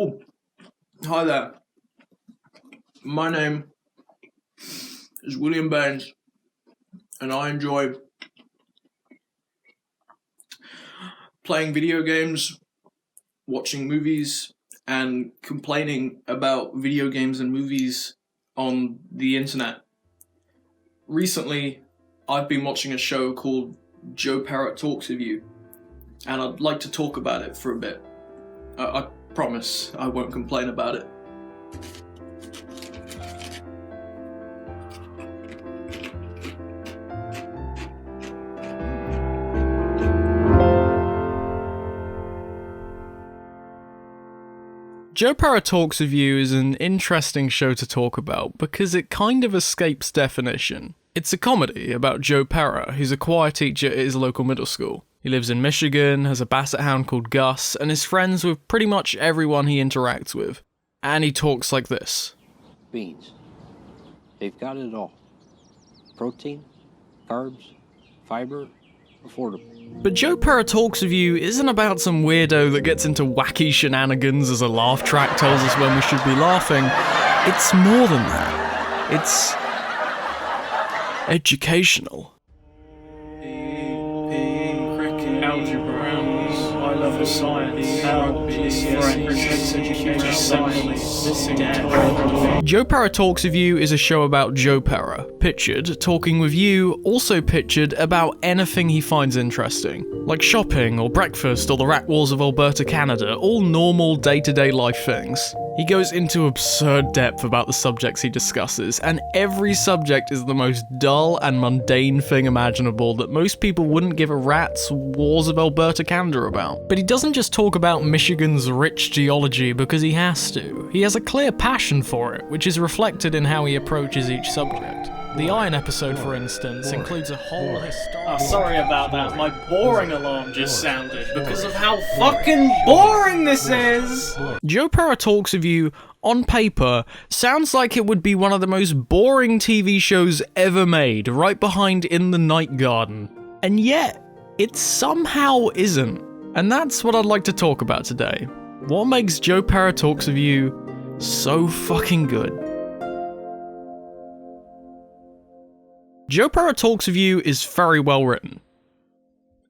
Oh, hi there. My name is William Baines, and I enjoy playing video games, watching movies, and complaining about video games and movies on the internet. Recently, I've been watching a show called Joe Pera Talks With You, and I'd like to talk about it for a bit. I promise I won't complain about it. Joe Pera Talks With You is an interesting show to talk about because it kind of escapes definition. It's a comedy about Joe Pera, who's a choir teacher at his local middle school. He lives in Michigan, has a basset hound called Gus, and is friends with pretty much everyone he interacts with. And he talks like this. Beans. They've got it all. Protein, carbs, fiber, affordable. But Joe Pera Talks With You isn't about some weirdo that gets into wacky shenanigans as a laugh track tells us when we should be laughing. It's more than that. It's educational. Algebra, I love science, Joe Pera Talks With You is a show about Joe Pera, pictured, talking with you, also pictured about anything he finds interesting. Like shopping, or breakfast, or the rat wars of Alberta, Canada, all normal day-to-day life things. He goes into absurd depth about the subjects he discusses, and every subject is the most dull and mundane thing imaginable that most people wouldn't give a rat's wars of Alberta, Canada about. But he doesn't just talk about Michigan's rich geology because he has to. He has a clear passion for it, which is reflected in how he approaches each subject. The Iron episode, for instance, includes a whole historical... Oh, sorry about that. My boring alarm just sounded because of how fucking boring this is! Joe Pera Talks With You, on paper, sounds like it would be one of the most boring TV shows ever made, right behind In the Night Garden. And yet, it somehow isn't. And that's what I'd like to talk about today. What makes Joe Pera Talks With You so fucking good? Joe Pera Talks With You is very well written.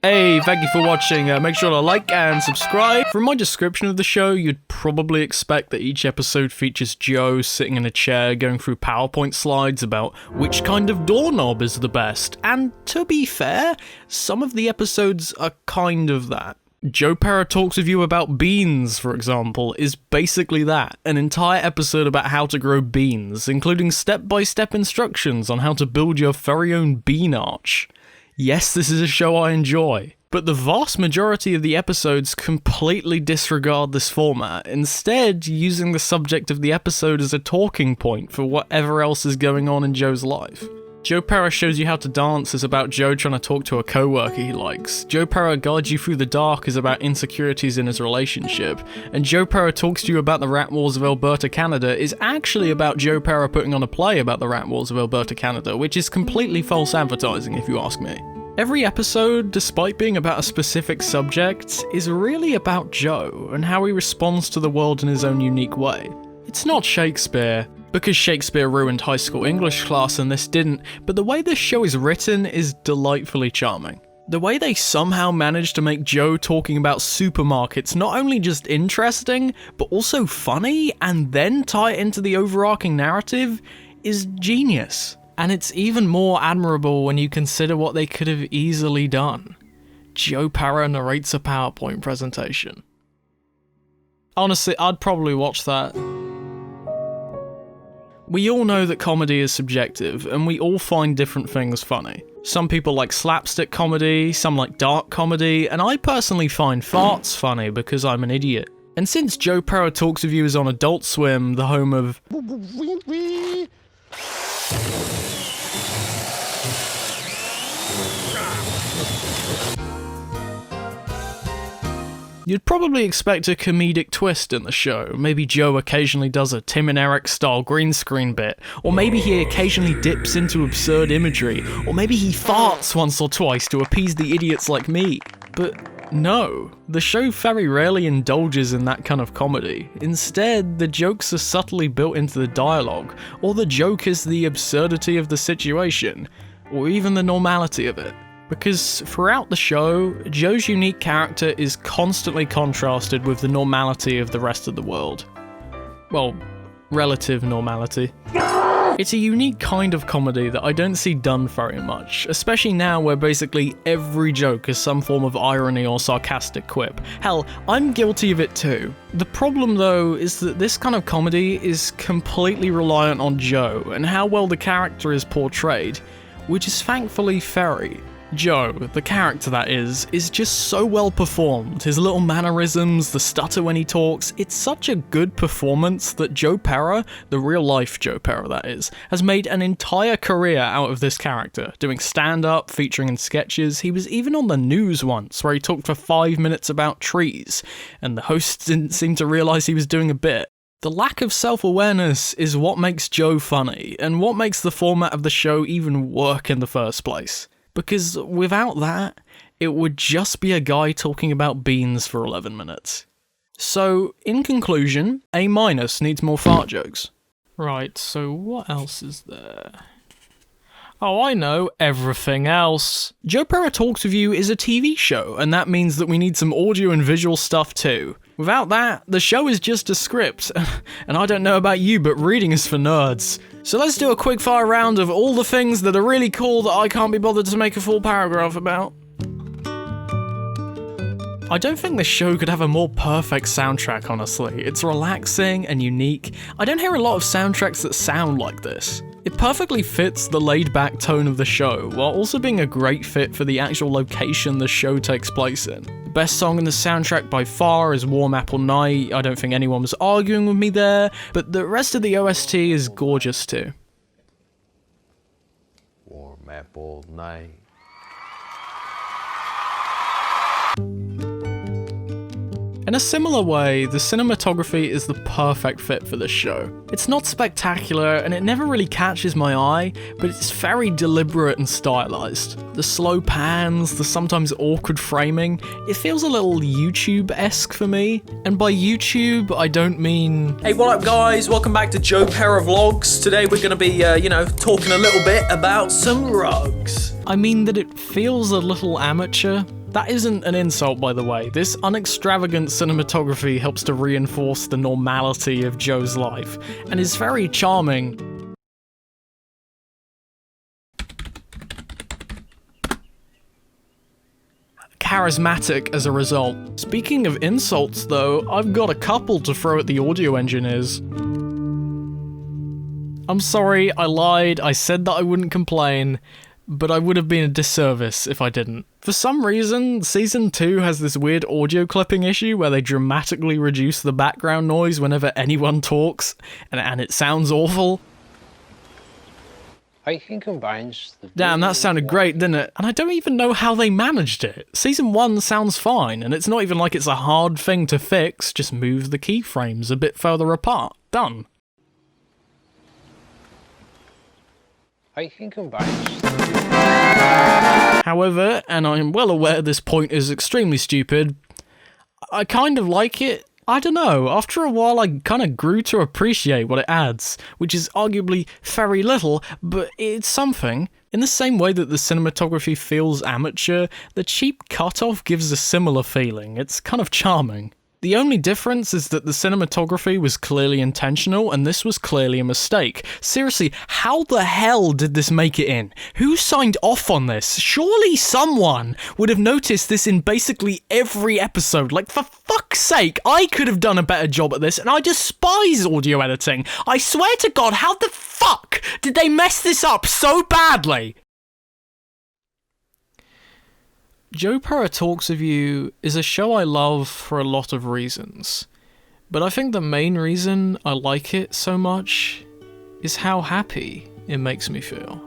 Hey, thank you for watching. Make sure to like and subscribe. From my description of the show, you'd probably expect that each episode features Joe sitting in a chair going through PowerPoint slides about which kind of doorknob is the best. And to be fair, some of the episodes are kind of that. Joe Pera Talks With You about beans, for example, is basically that. An entire episode about how to grow beans, including step-by-step instructions on how to build your very own bean arch. Yes, this is a show I enjoy, but the vast majority of the episodes completely disregard this format, instead using the subject of the episode as a talking point for whatever else is going on in Joe's life. Joe Pera Shows You How to Dance is about Joe trying to talk to a coworker he likes. Joe Pera Guides You Through the Dark is about insecurities in his relationship. And Joe Pera Talks to You About the Rat Wars of Alberta, Canada is actually about Joe Pera putting on a play about the Rat Wars of Alberta, Canada, which is completely false advertising if you ask me. Every episode, despite being about a specific subject, is really about Joe and how he responds to the world in his own unique way. It's not Shakespeare, because Shakespeare ruined high school English class and this didn't, but the way this show is written is delightfully charming. The way they somehow managed to make Joe talking about supermarkets not only just interesting, but also funny, and then tie it into the overarching narrative, is genius. And it's even more admirable when you consider what they could have easily done. Joe Pera narrates a PowerPoint presentation. Honestly, I'd probably watch that. We all know that comedy is subjective, and we all find different things funny. Some people like slapstick comedy, some like dark comedy, and I personally find farts funny because I'm an idiot. And since Joe Pera Talks With You is on Adult Swim, the home of... You'd probably expect a comedic twist in the show. Maybe Joe occasionally does a Tim and Eric style green screen bit, or maybe he occasionally dips into absurd imagery, or maybe he farts once or twice to appease the idiots like me. But No, the show very rarely indulges in that kind of comedy. Instead, the jokes are subtly built into the dialogue, or the joke is the absurdity of the situation, or even the normality of it. Because throughout the show, Joe's unique character is constantly contrasted with the normality of the rest of the world. Well, relative normality. It's a unique kind of comedy that I don't see done very much, especially now where basically every joke is some form of irony or sarcastic quip. Hell, I'm guilty of it too. The problem though is that this kind of comedy is completely reliant on Joe and how well the character is portrayed, which is thankfully very. Joe, the character that is just so well performed. His little mannerisms, the stutter when he talks, it's such a good performance that Joe Pera, the real life Joe Pera that is, has made an entire career out of this character, doing stand-up, featuring in sketches. He was even on the news once, where he talked for 5 minutes about trees, and the host didn't seem to realise he was doing a bit. The lack of self-awareness is what makes Joe funny, and what makes the format of the show even work in the first place. Because without that, it would just be a guy talking about beans for 11 minutes. So, in conclusion, A- needs more fart jokes. Right, so what else is there? Oh, I know, everything else. Joe Pera Talks With You is a TV show, and that means that we need some audio and visual stuff too. Without that, the show is just a script, and I don't know about you, but reading is for nerds. So let's do a quick fire round of all the things that are really cool that I can't be bothered to make a full paragraph about. I don't think this show could have a more perfect soundtrack, honestly. It's relaxing and unique. I don't hear a lot of soundtracks that sound like this. It perfectly fits the laid-back tone of the show, while also being a great fit for the actual location the show takes place in. The best song in the soundtrack by far is Warm Apple Night. I don't think anyone was arguing with me there, but the rest of the OST is gorgeous too. Warm Apple Night. In a similar way, the cinematography is the perfect fit for this show. It's not spectacular and it never really catches my eye, but it's very deliberate and stylized. The slow pans, the sometimes awkward framing, it feels a little YouTube-esque for me. And by YouTube, I don't mean... Hey, what up guys? Welcome back to Joe Pera Vlogs. Today we're gonna be, talking a little bit about some rugs. I mean that it feels a little amateur. That isn't an insult, by the way. This unextravagant cinematography helps to reinforce the normality of Joe's life, and is very charming. Charismatic as a result. Speaking of insults, though, I've got a couple to throw at the audio engineers. I'm sorry, I lied, I said that I wouldn't complain, but I would have been a disservice if I didn't. For some reason, Season 2 has this weird audio clipping issue where they dramatically reduce the background noise whenever anyone talks, and it sounds awful. I can combine the... Damn, that sounded great, didn't it? And I don't even know how they managed it. Season 1 sounds fine, and it's not even like it's a hard thing to fix, just move the keyframes a bit further apart. Done. I can combine... However, and I am well aware this point is extremely stupid, I kind of like it. I don't know, after a while I kind of grew to appreciate what it adds, which is arguably very little, but it's something. In the same way that the cinematography feels amateur, the cheap cutoff gives a similar feeling. It's kind of charming. The only difference is that the cinematography was clearly intentional, and this was clearly a mistake. Seriously, how the hell did this make it in? Who signed off on this? Surely someone would have noticed this in basically every episode. Like, for fuck's sake, I could have done a better job at this, and I despise audio editing. I swear to God, how the fuck did they mess this up so badly? Joe Pera Talks With You is a show I love for a lot of reasons, but I think the main reason I like it so much is how happy it makes me feel.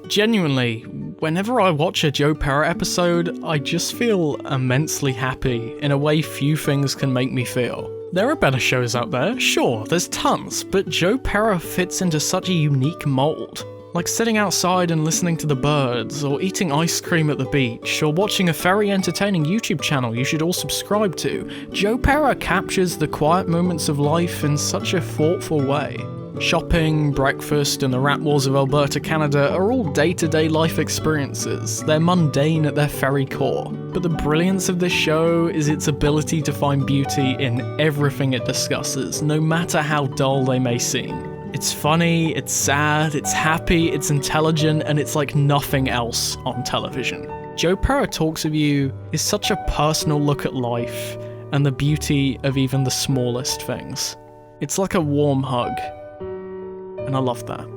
Genuinely, whenever I watch a Joe Pera episode, I just feel immensely happy in a way few things can make me feel. There are better shows out there, sure, there's tons, but Joe Pera fits into such a unique mold. Like sitting outside and listening to the birds, or eating ice cream at the beach, or watching a very entertaining YouTube channel you should all subscribe to. Joe Pera captures the quiet moments of life in such a thoughtful way. Shopping, breakfast, and the rat wars of Alberta, Canada are all day-to-day life experiences. They're mundane at their very core. But the brilliance of this show is its ability to find beauty in everything it discusses, no matter how dull they may seem. It's funny, it's sad, it's happy, it's intelligent, and it's like nothing else on television. Joe Pera Talks With You is such a personal look at life and the beauty of even the smallest things. It's like a warm hug, and I love that.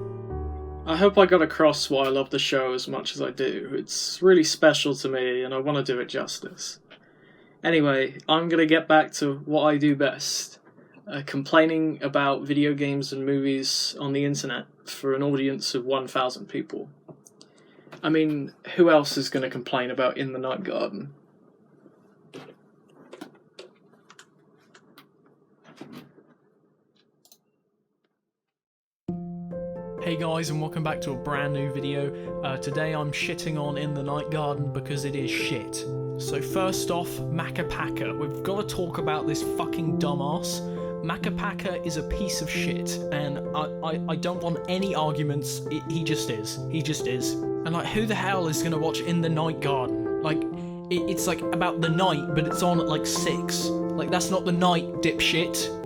I hope I got across why I love the show as much as I do. It's really special to me, and I want to do it justice. Anyway, I'm going to get back to what I do best. Complaining about video games and movies on the internet for an audience of 1,000 people. I mean, who else is going to complain about In the Night Garden? Hey guys, and welcome back to a brand new video. Today I'm shitting on In the Night Garden because it is shit. So first off, Macapaka. We've got to talk about this fucking dumbass. Macapaka is a piece of shit, and I don't want any arguments. He just is. He just is. And like, who the hell is gonna watch In the Night Garden? Like, it's like about the night, but it's on at like 6. Like, that's not the night, dipshit.